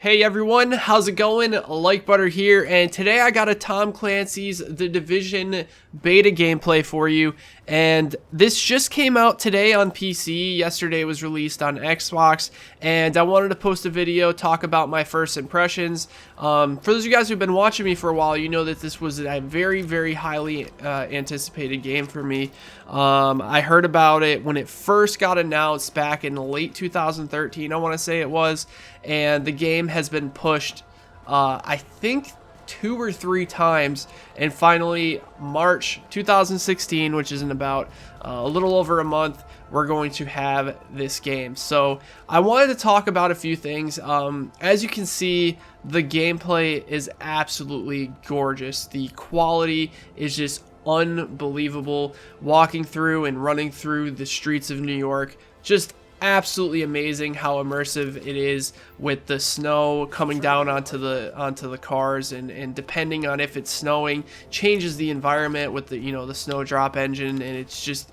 Hey everyone, how's it going? Like Butter here, and today I got a Tom Clancy's The Division beta gameplay for you, and this just came out today on PC. Yesterday it was released on Xbox, and I wanted to post a video, talk about my first impressions. For those of you guys who've been watching me for a while, you know that this was a very highly anticipated game for me. I heard about it when it first got announced back in late 2013, I want to say it was, and the game has been pushed, I think 2 or 3 times, and finally March 2016, which is in about a little over a month, we're going to have this game. So I wanted to talk about a few things. As you can see, the gameplay is absolutely gorgeous. The quality is just unbelievable. Walking through and running through the streets of New York, just absolutely amazing how immersive it is, with the snow coming down onto the cars, and depending on if it's snowing, changes the environment with the the snowdrop engine. And it's just,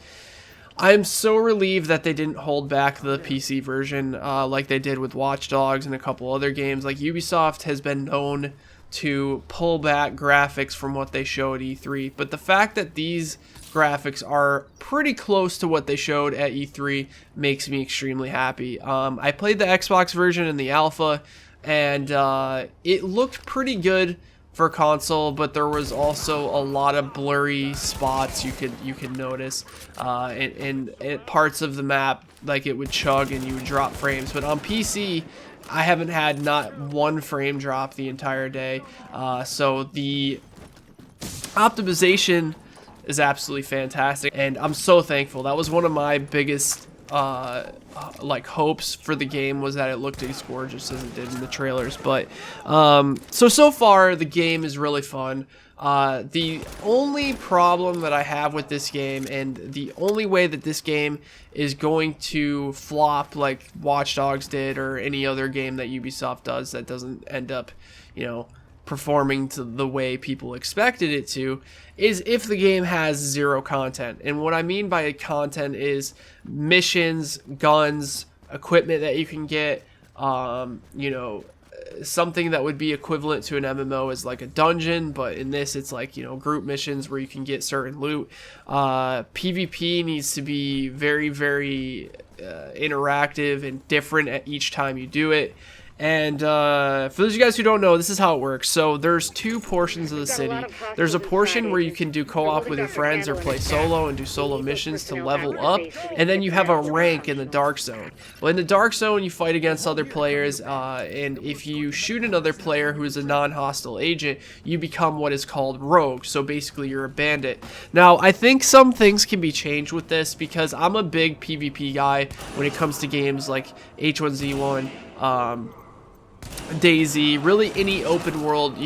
I'm so relieved that they didn't hold back the PC version like they did with Watch Dogs and a couple other games. Like, Ubisoft has been known to pull back graphics from what they show at E3, but the fact that these graphics are pretty close to what they showed at E3 makes me extremely happy. I played the Xbox version in the alpha, and it looked pretty good for console, but there was also a lot of blurry spots you could notice, and parts of the map, like it would chug and you would drop frames. But on PC, I haven't had not one frame drop the entire day, so the optimization is absolutely fantastic, and I'm so thankful. That was one of my biggest like hopes for the game, was that it looked as gorgeous as it did in the trailers. But so far the game is really fun. The only problem that I have with this game, and the only way that this game is going to flop like Watch Dogs did, or any other game that Ubisoft does that doesn't end up, performing to the way people expected it to, is if the game has zero content. And what I mean by content is missions, guns, equipment that you can get, something that would be equivalent to an MMO is like a dungeon, but in this it's like, group missions where you can get certain loot. PvP needs to be very interactive and different at each time you do it. And for those of you guys who don't know, this is how it works. So there's 2 portions of the city. There's a portion where you can do co-op with your friends or play solo and do solo missions to level up, and then you have a rank in the dark zone. Well, in the dark zone you fight against other players, and if you shoot another player who is a non-hostile agent, you become what is called rogue. So basically you're a bandit. Now I think some things can be changed with this, because I'm a big PvP guy when it comes to games like H1Z1, Daisy, really any open world,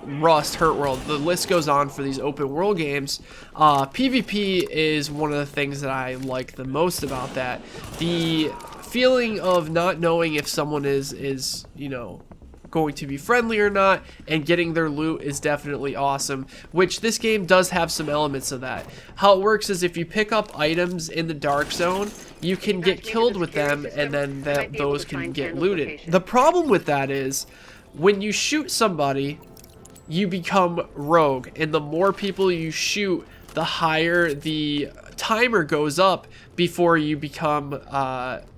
Rust, Hurt World, the list goes on for these open world games. PvP is one of the things that I like the most about that. The feeling of not knowing if someone is going to be friendly or not, and getting their loot is definitely awesome, which this game does have some elements of that. How it works is, if you pick up items in the dark zone, you can get killed with them, and then those can get looted. The problem with that is, when you shoot somebody, you become rogue, and the more people you shoot, the higher the timer goes up before you become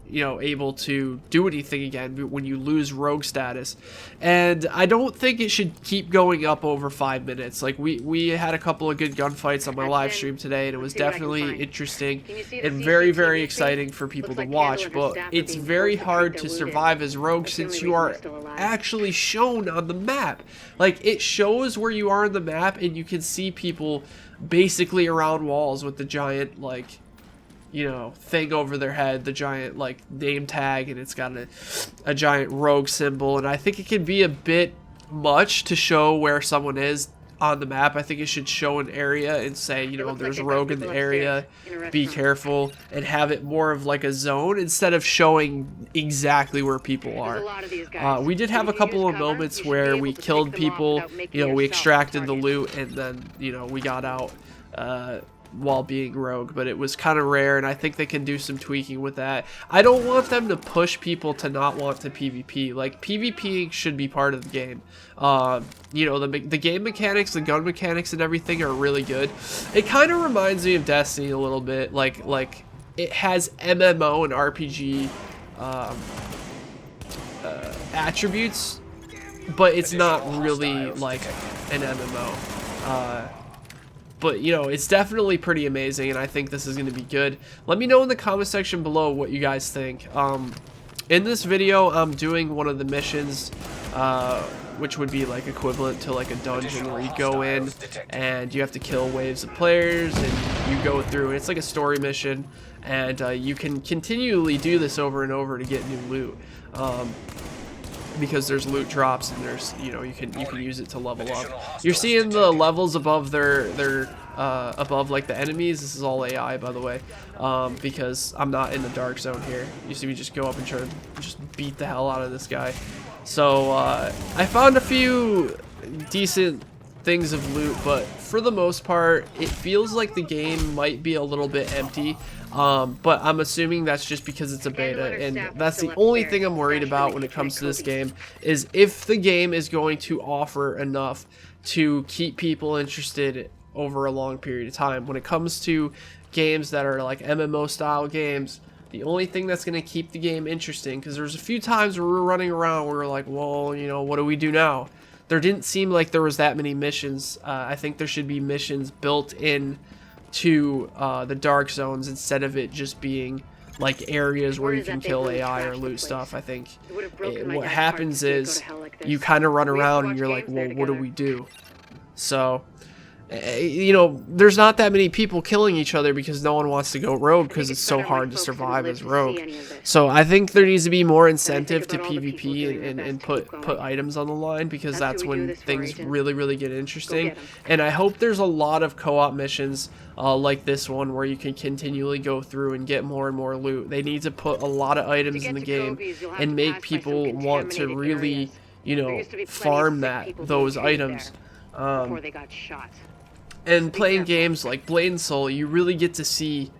able to do anything again, when you lose rogue status. And I don't think it should keep going up over 5 minutes. Like, we had a couple of good gunfights on my live stream today, and it was definitely interesting and very exciting for people to watch. But it's very hard to survive as rogue, since you are actually shown on the map. Like, it shows where you are on the map, and you can see people basically around walls with the giant thing over their head, the giant name tag, and it's got a giant rogue symbol. And I think it can be a bit much to show where someone is on the map. I think it should show an area and say, there's a rogue in the area, be careful, and have it more of like a zone instead of showing exactly where people are. We did have a couple of moments where we killed people, we extracted the loot, and then we got out while being rogue, but it was kind of rare, and I think they can do some tweaking with that. I don't want them to push people to not want to PvP. Like, PvP should be part of the game. You know, the game mechanics, the gun mechanics and everything are really good. It kind of reminds me of Destiny a little bit. Like it has MMO and RPG attributes, but it's not really like an MMO. But, you know, it's definitely pretty amazing, and I think this is going to be good. Let me know in the comment section below what you guys think. In this video, I'm doing one of the missions, which would be like equivalent to like a dungeon where you go in and you have to kill waves of players, and you go through, and it's like a story mission, and you can continually do this over and over to get new loot. Because there's loot drops, and there's, you know, you can use it to level up. You're seeing the levels above their above like the enemies. This is all AI, by the way, because I'm not in the dark zone here. You see me just go up and try to just beat the hell out of this guy. So I found a few decent things of loot, but for the most part it feels like the game might be a little bit empty. But I'm assuming that's just because it's a beta, and that's the only thing I'm worried about when it comes to this game, is if the game is going to offer enough to keep people interested over a long period of time. When it comes to games that are like MMO style games, the only thing that's going to keep the game interesting, because there's a few times where we're running around where we're like, well, you know, what do we do now? There didn't seem like there was that many missions. I think there should be missions built in to the dark zones, instead of it just being like areas where you can kill AI or loot stuff. I think what happens is you kind of run around and you're like, well, what do we do? So, you know, there's not that many people killing each other because no one wants to go rogue, because it's so hard to survive as rogue. So I think there needs to be more incentive to PvP and put items on the line, because that's when things really get interesting. And I hope there's a lot of co-op missions like this one, where you can continually go through and get more and more loot. They need to put a lot of items in the game and make people want to really, you know, farm those items. And playing games like Blade and Soul, you really get to see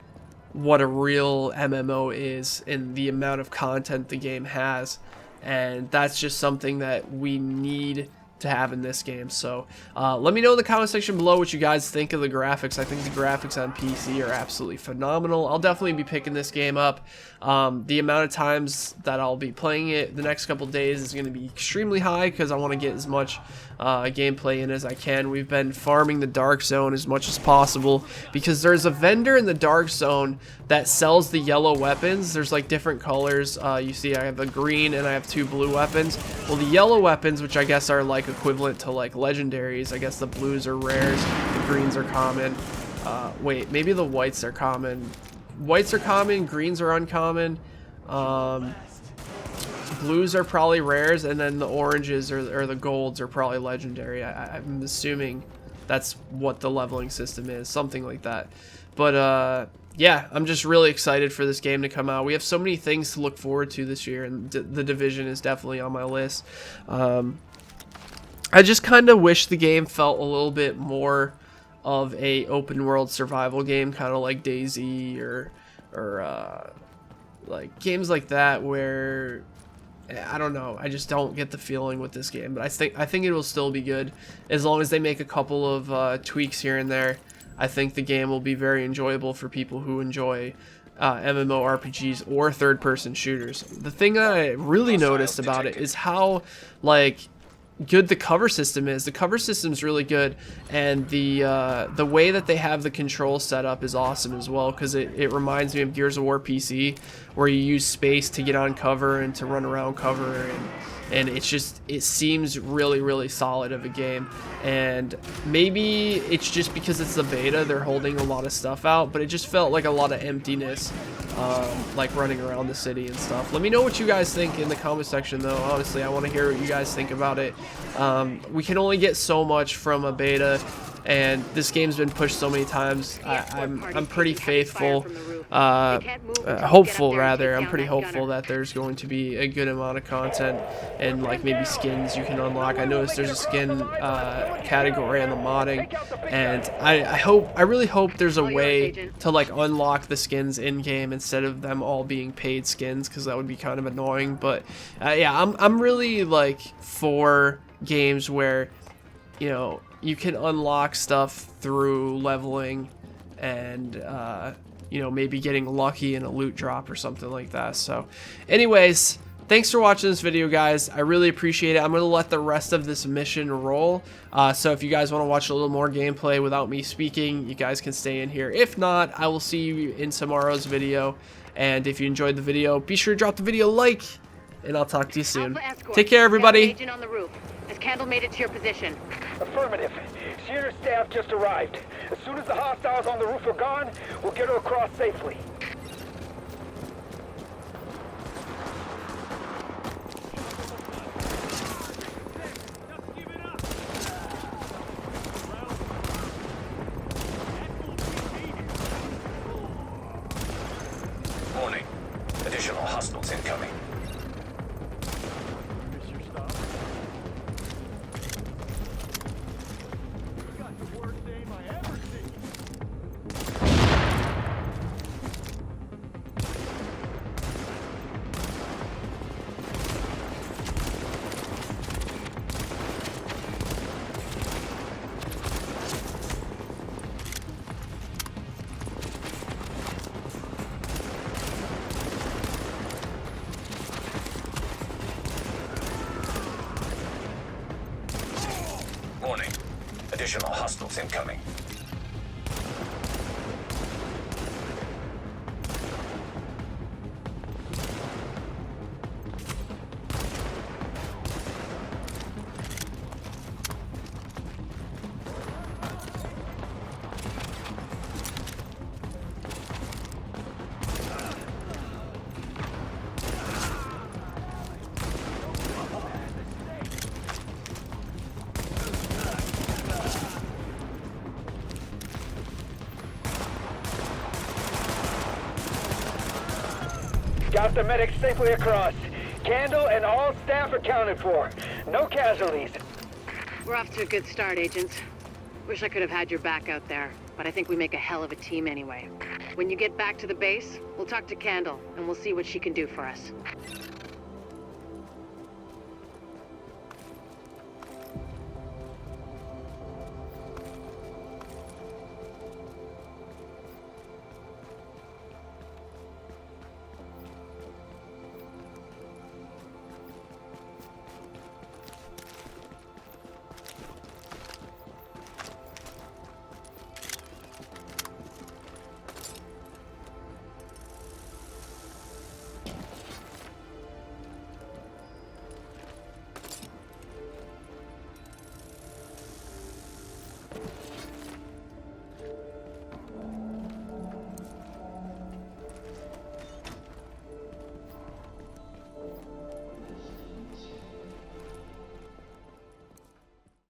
what a real MMO is and the amount of content the game has. And that's just something that we need to have in this game. So let me know in the comment section below what you guys think of the graphics. I think the graphics on PC are absolutely phenomenal. I'll definitely be picking this game up. The amount of times that I'll be playing it the next couple days is going to be extremely high, because I want to get as much gameplay in as I can. We've been farming the dark zone as much as possible, because there's a vendor in the dark zone that sells the yellow weapons. There's like different colors. You see I have a green and I have 2 blue weapons. Well, the yellow weapons, which I guess are like equivalent to like legendaries, I guess the blues are rares, the greens are common. Wait, maybe the whites are common. Whites are common, greens are uncommon. Blues are probably rares, and then the oranges or the golds are probably legendary. I'm assuming that's what the leveling system is, something like that. But yeah, I'm just really excited for this game to come out. We have so many things to look forward to this year, and the Division is definitely on my list. I just kind of wish the game felt a little bit more of a open world survival game, kind of like DayZ or like games like that, where I don't know, I just don't get the feeling with this game. But I think it will still be good as long as they make a couple of tweaks here and there. I think the game will be very enjoyable for people who enjoy MMORPGs or third-person shooters. The thing that I really noticed about it is how like good the cover system is. The cover system's really good, and the way that they have the control set up is awesome as well, because it reminds me of Gears of War PC, where you use space to get on cover and to run around cover, and it seems really solid of a game. And maybe it's just because it's the beta, they're holding a lot of stuff out, but it just felt like a lot of emptiness, like running around the city and stuff. Let me know what you guys think in the comment section, though. Honestly, I want to hear what you guys think about it. We can only get so much from a beta. and this game's been pushed so many times. I'm pretty faithful, hopeful rather. I'm pretty hopeful that there's going to be a good amount of content and like maybe skins you can unlock. I noticed there's a skin category on the modding, and I really hope there's a way to like unlock the skins in game instead of them all being paid skins, because that would be kind of annoying. But yeah, I'm really like for games where, you know, you can unlock stuff through leveling and you know, maybe getting lucky in a loot drop or something like that. So anyways, thanks for watching this video, guys. I really appreciate it. I'm going to let the rest of this mission roll. So if you guys want to watch a little more gameplay without me speaking, you guys can stay in here. If not, I will see you in tomorrow's video. And if you enjoyed the video, be sure to drop the video a like, and I'll talk to you soon. Take care, everybody. Agent on the roof. Has Candle made it to your position? Affirmative. She and her staff just arrived. As soon as the hostiles on the roof are gone, we'll get her across safely. Warning. Additional hostiles incoming. Warning. Additional hostiles incoming. Got the medics safely across. Candle and all staff accounted for. No casualties. We're off to a good start, agents. Wish I could have had your back out there, but I think we make a hell of a team anyway. When you get back to the base, we'll talk to Candle, and we'll see what she can do for us.